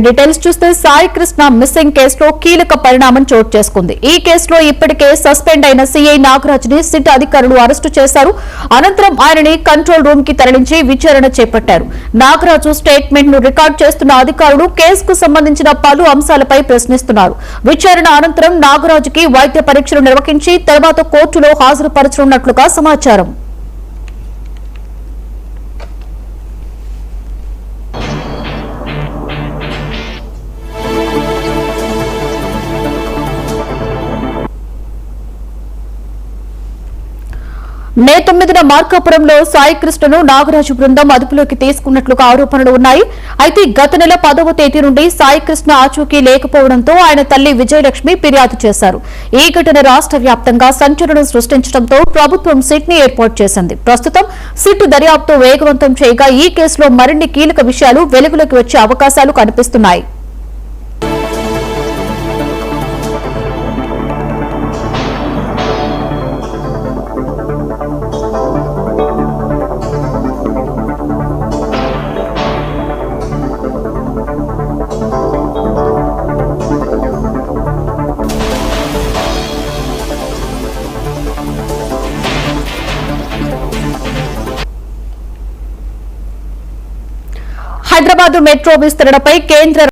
Details చూస్తే Sai Krishna missing కేసులో కీలక పరిణామం చోటు చేసుకుంది. ఈ కేసులో ఇప్పటికే సస్పెండ్ అయిన సీఐ నాగరాజ్ ని సిట్ అధికారులు అరెస్టు చేశారు. అనంతరం ఆయనని కంట్రోల్ రూమ్ కి తరలించి విచారణ చేపట్టారు. నాగరాజు స్టేట్మెంట్ ను రికార్డు చేస్తున్న అధికారులు కేసుకు సంబంధించిన పలు అంశాలపై ప్రశ్నిస్తున్నారు. విచారణ అనంతరం నాగరాజుకి వైద్య పరీక్షలు నిర్వహించి తర్వాత కోర్టులో హాజరుపరచనున్నట్లుగా సమాచారం. మే 9న మార్కాపురంలో సాయి కృష్ణను నాగరాజు బృందం అదుపులోకి తీసుకున్నట్లుగా ఆరోపణలు ఉన్నాయి. అయితే గత నెల 10వ తేదీ నుండి సాయి కృష్ణ ఆచూకీ లేకపోవడంతో ఆయన తల్లి విజయలక్ష్మి ఫిర్యాదు చేశారు. ఈ ఘటన రాష్ట్ర వ్యాప్తంగా సంచలనం సృష్టించడంతో ప్రభుత్వం సిట్ ని ఏర్పాటు చేసింది. ప్రస్తుతం సిట్ దర్యాప్తు వేగవంతం చేయగా ఈ కేసులో మరిన్ని కీలక విషయాలు వెలుగులోకి వచ్చే అవకాశాలు కనిపిస్తున్నాయి. హైదరాబాద్ మెట్రో విస్తరణపై కేంద్ర